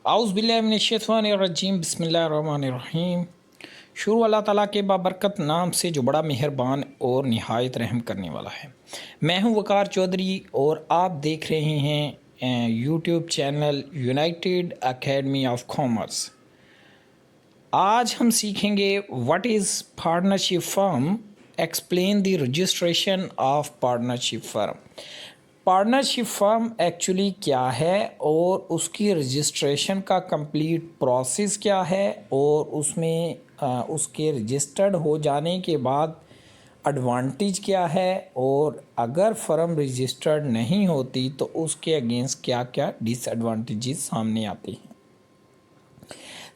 आउज़बिल्लाहिमिनश्शैतानिर्रजीम बिस्मिल्लाहिर्रहमानिर्रहीम। शुरू अल्लाह ताला के बाबरकत नाम से जो बड़ा मेहरबान और निहायत रहम करने वाला है। मैं हूं वकार चौधरी और आप देख रहे हैं YouTube channel United academy of commerce. आज हम सीखेंगे what is partnership firm, explain the registration of partnership firm. Partnership firm actually क्या है और उसकी रजिस्ट्रेशन का कंप्लीट प्रोसेस क्या है और उसमें उसके रजिस्टर्ड हो जाने के बाद एडवांटेज क्या है, और अगर फर्म रजिस्टर्ड नहीं होती तो उसके अगेंस्ट क्या क्या डिसएडवांटेजेस सामने आते हैं।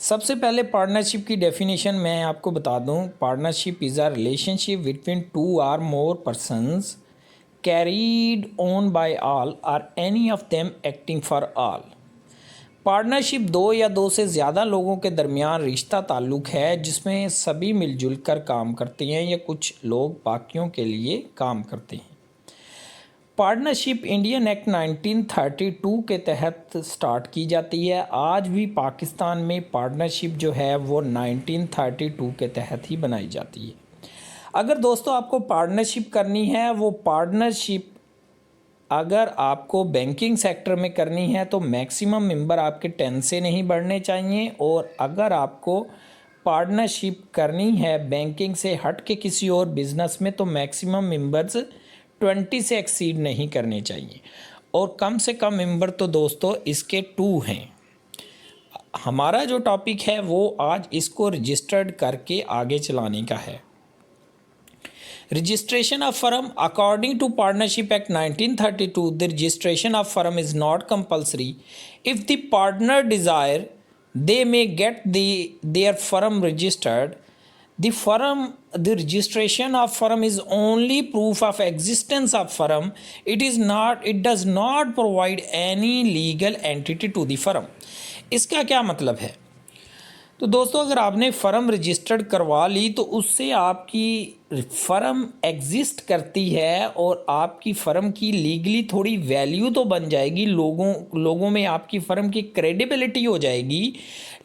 सबसे पहले पार्टनरशिप की डेफिनेशन मैं आपको बता दूं। Partnership is a relationship between two or more persons carried on by all or any of them acting for all। Partnership दो या दो से ज़्यादा लोगों के दरमियान रिश्ता ताल्लुक़ है जिसमें सभी मिलजुल कर काम करते हैं या कुछ लोग बाकियों के लिए काम करते हैं। पार्टनरशिप इंडियन एक्ट 1932 के तहत स्टार्ट की जाती है। आज भी पाकिस्तान में पार्टनरशिप जो है वो 1932 के तहत ही बनाई जाती है। अगर दोस्तों आपको पार्टनरशिप करनी है, वो पार्टनरशिप अगर आपको बैंकिंग सेक्टर में करनी है तो मैक्सिमम मेंबर आपके 10 से नहीं बढ़ने चाहिए, और अगर आपको पार्टनरशिप करनी है बैंकिंग से हट के किसी और बिजनेस में तो मैक्सिमम मेंबर्स 20 से एक्सीड नहीं करने चाहिए, और कम से कम मेंबर तो दोस्तों इसके 2 हैं। हमारा जो टॉपिक है वो आज इसको रजिस्टर्ड करके आगे चलाने का है। Registration of firm according to Partnership Act 1932, the registration of firm is not compulsory. If the partner desire, they may get their firm registered. The registration of firm is only proof of existence of firm. It does not provide any legal entity to the firm. इसका क्या मतलब है? तो दोस्तों अगर आपने firm registered करवा ली तो उससे आपकी फ़र्म एग्जिस्ट करती है और आपकी फ़र्म की लीगली थोड़ी वैल्यू तो बन जाएगी, लोगों में आपकी फ़र्म की क्रेडिबिलिटी हो जाएगी।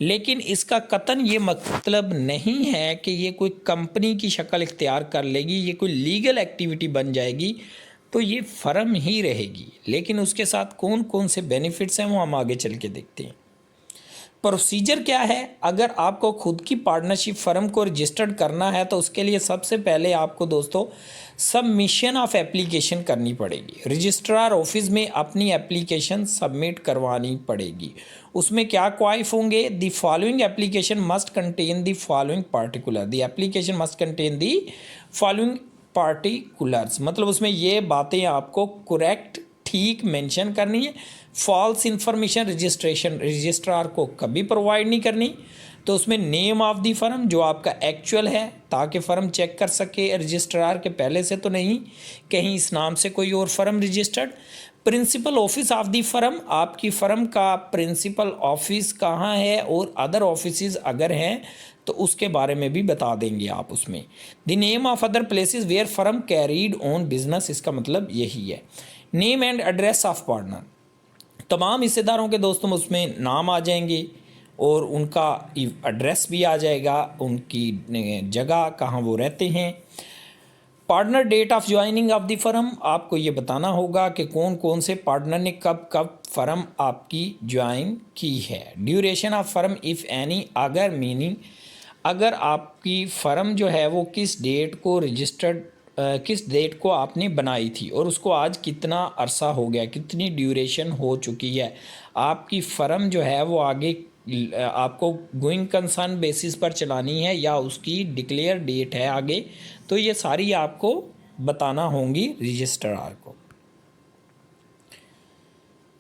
लेकिन इसका कतन ये मतलब नहीं है कि ये कोई कंपनी की शक्ल इख्तियार कर लेगी, ये कोई लीगल एक्टिविटी बन जाएगी, तो ये फ़र्म ही रहेगी। लेकिन उसके साथ कौन कौन से बेनिफिट्स हैं वो हम आगे चल के देखते हैं। प्रोसीजर क्या है? अगर आपको खुद की पार्टनरशिप फर्म को रजिस्टर्ड करना है तो उसके लिए सबसे पहले आपको दोस्तों सबमिशन ऑफ एप्लीकेशन करनी पड़ेगी। रजिस्ट्रार ऑफिस में अपनी एप्लीकेशन सबमिट करवानी पड़ेगी। उसमें क्या क्वाइफ होंगे? The following application must contain the following particular. The application must contain the following particulars, मतलब उसमें ये बातें आपको करेक्ट ठीक मेंशन करनी है। फॉल्स इंफॉर्मेशन रजिस्ट्रार को कभी प्रोवाइड नहीं करनी। तो उसमें नेम ऑफ दी फर्म जो आपका एक्चुअल है, ताकि फ़र्म चेक कर सके रजिस्ट्रार के पहले से तो नहीं कहीं इस नाम से कोई और firm registered. Principal office of the firm, आपकी फ़र्म का प्रिंसिपल ऑफिस कहाँ है और अदर ऑफिसेज अगर हैं तो उसके बारे में भी बता देंगे आप उसमें। The name of other places where firm carried on business, इसका मतलब यही है। Name and address of partner, तमाम हिस्सेदारों के दोस्तों उसमें नाम आ जाएंगे और उनका एड्रेस भी आ जाएगा, उनकी जगह कहाँ वो रहते हैं। Partner date of joining of the firm, आपको ये बताना होगा कि कौन कौन से पार्टनर ने कब कब फर्म आपकी ज्वाइन की है। Duration of firm if any, अगर मीनिंग अगर आपकी फ़र्म जो है वो किस डेट को रजिस्टर्ड किस डेट को आपने बनाई थी और उसको आज कितना अरसा हो गया, कितनी ड्यूरेशन हो चुकी है। आपकी फ़र्म जो है वो आगे आपको गोइंग कंसर्न बेसिस पर चलानी है या उसकी डिक्लेयर डेट है आगे, तो ये सारी आपको बताना होंगी रजिस्ट्रार को।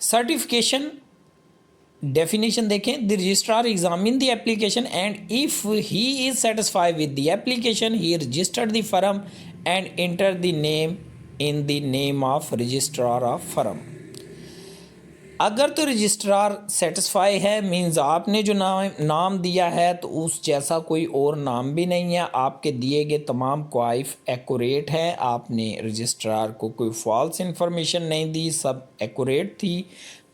सर्टिफिकेशन डेफिनेशन देखें। The registrar examine the application and if he is satisfied with the application he registered the firm and enter the name in the name of registrar of firm. अगर तो registrar satisfy है, means आपने जो नाम दिया है तो उस जैसा कोई और नाम भी नहीं है, आपके दिए गए तमाम क्वाइफ एक्यूरेट हैं, आपने रजिस्ट्रार को कोई फॉल्स इंफॉर्मेशन नहीं दी, सब एक्यूरेट थी,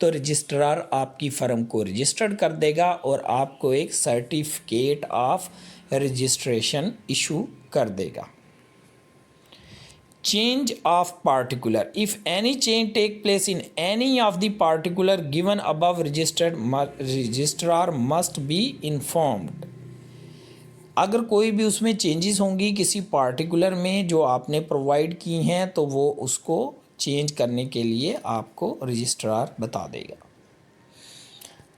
तो रजिस्ट्रार आपकी फ़र्म को रजिस्टर्ड कर देगा और आपको एक सर्टिफिकेट ऑफ रजिस्ट्रेशन इशू कर देगा। Change of particular. If any change take place in any of the particular given above, registrar must be informed. अगर कोई भी उसमें चेंजेस होंगी किसी पार्टिकुलर में जो आपने प्रोवाइड की हैं तो वो उसको चेंज करने के लिए आपको रजिस्ट्रार बता देगा।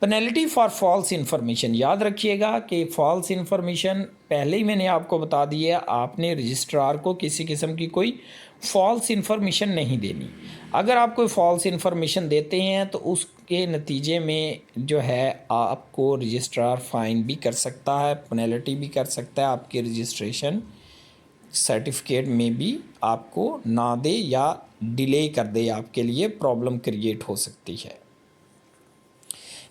पेनल्टी फॉर फॉल्स इन्फॉर्मेशन, याद रखिएगा कि फॉल्स इन्फॉर्मेशन पहले ही मैंने आपको बता दी है, आपने रजिस्ट्रार को किसी किस्म की कोई फॉल्स इन्फॉर्मेशन नहीं देनी। अगर आप कोई फॉल्स इन्फॉर्मेशन देते हैं तो उसके नतीजे में जो है आपको रजिस्ट्रार फ़ाइन भी कर सकता है, पेनल्टी भी कर सकता है, आपके रजिस्ट्रेशन सर्टिफिकेट में भी आपको ना दे या डिले कर दे, आपके लिए प्रॉब्लम क्रिएट हो सकती है।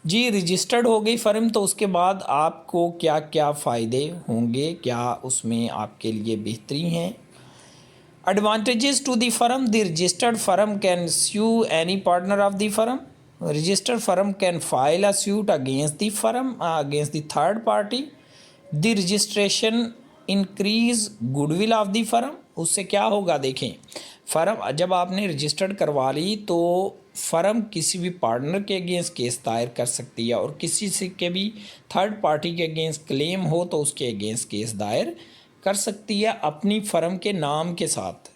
जी रजिस्टर्ड हो गई फ़र्म तो उसके बाद आपको क्या क्या फ़ायदे होंगे, क्या उसमें आपके लिए बेहतरी हैं। Advantages to the firm, the registered firm can sue any partner of the firm. Registered firm can file a suit against the firm, against the third party. The registration increase goodwill of the firm. उससे क्या होगा देखें, firm जब आपने registered करवा ली तो firm किसी भी पार्टनर के अगेंस्ट केस दायर कर सकती है और किसी से के भी थर्ड पार्टी के अगेंस्ट क्लेम हो तो उसके अगेंस्ट केस दायर कर सकती है अपनी फ़र्म के नाम के साथ।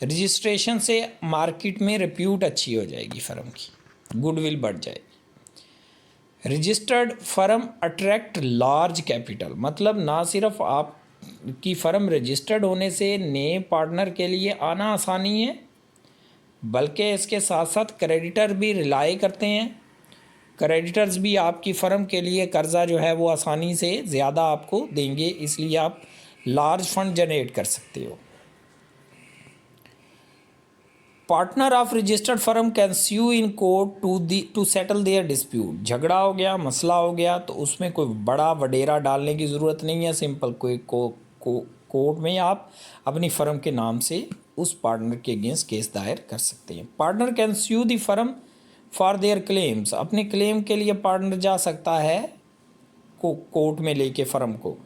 रजिस्ट्रेशन से मार्केट में रिप्यूट अच्छी हो जाएगी, फ़र्म की गुडविल बढ़ जाएगी। Registered firm attract large capital, मतलब ना सिर्फ आप की फ़र्म रजिस्टर्ड होने से नए पार्टनर के लिए आना आसानी है बल्कि इसके साथ साथ क्रेडिटर भी रिलाई करते हैं। क्रेडिटर्स भी आपकी फ़र्म के लिए कर्ज़ा जो है वो आसानी से ज़्यादा आपको देंगे, इसलिए आप लार्ज फंड जनरेट कर सकते हो। Partner of registered firm can sue in court to settle their dispute. झगड़ा हो गया, मसला हो गया तो उसमें कोई बड़ा वडेरा डालने की ज़रूरत नहीं है, सिंपल कोई कोर्ट में आप अपनी फ़र्म के नाम से उस पार्टनर के अगेंस्ट केस दायर कर सकते हैं। Partner can sue the firm for their claims, अपने क्लेम के लिए पार्टनर जा सकता है कोर्ट में लेके फ़र्म को।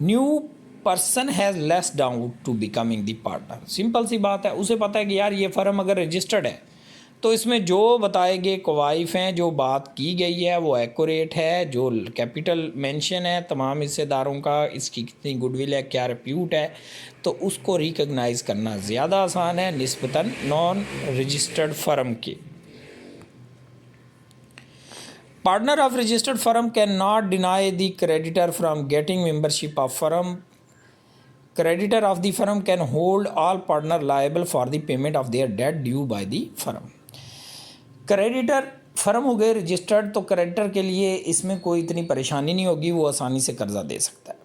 New person has less doubt to becoming the partner, simple सी बात है, उसे पता है कि यार ये फ़र्म अगर रजिस्टर्ड है तो इसमें जो बताए गए क्वाइफ हैं, जो बात की गई है वो एक्यूरेट है, जो कैपिटल मेंशन है तमाम हिस्सेदारों का, इसकी कितनी गुडविल है, क्या रिप्यूट है, तो उसको रिकग्नाइज़ करना ज़्यादा आसान है निस्बतन नॉन रजिस्टर्ड फर्म के। Partner of registered firm can not deny the creditor from getting membership of firm. Creditor of the firm can hold all partner liable for the payment of their debt due by the firm. Creditor firm हो गए registered तो creditor के लिए इसमें कोई इतनी परेशानी नहीं होगी, वो आसानी से कर्जा दे सकता है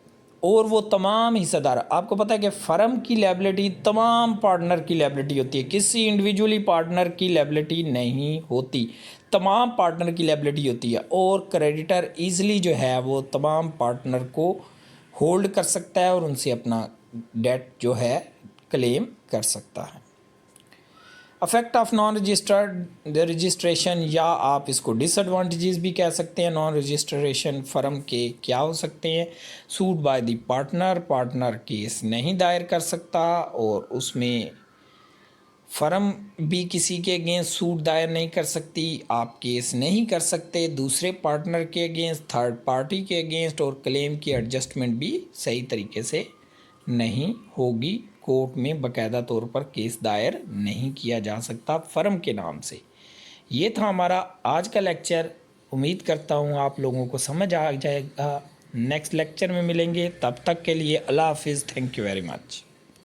और वो तमाम हिस्सेदार, आपको पता है कि फ़र्म की लायबिलिटी तमाम पार्टनर की लायबिलिटी होती है, किसी इंडिविजुअली पार्टनर की लायबिलिटी नहीं होती, तमाम पार्टनर की लायबिलिटी होती है और क्रेडिटर ईज़िली जो है वो तमाम पार्टनर को होल्ड कर सकता है और उनसे अपना डेट जो है क्लेम कर सकता है। Affect of non registered registration, या आप इसको डिसएडवांटेजेस भी कह सकते हैं नॉन रजिस्ट्रेशन फर्म के, क्या हो सकते हैं। Suit by the partner, partner case नहीं दायर कर सकता और उसमें फ़र्म भी किसी के अगेंस्ट सूट दायर नहीं कर सकती, आप केस नहीं कर सकते दूसरे पार्टनर के अगेंस्ट, थर्ड पार्टी के अगेंस्ट, और क्लेम की एडजस्टमेंट भी सही तरीके से नहीं होगी, कोर्ट में बाकायदा तौर पर केस दायर नहीं किया जा सकता फ़र्म के नाम से। ये था हमारा आज का लेक्चर, उम्मीद करता हूँ आप लोगों को समझ आ जाएगा। नेक्स्ट लेक्चर में मिलेंगे, तब तक के लिए अल्लाह हाफिज़, थैंक यू वेरी मच।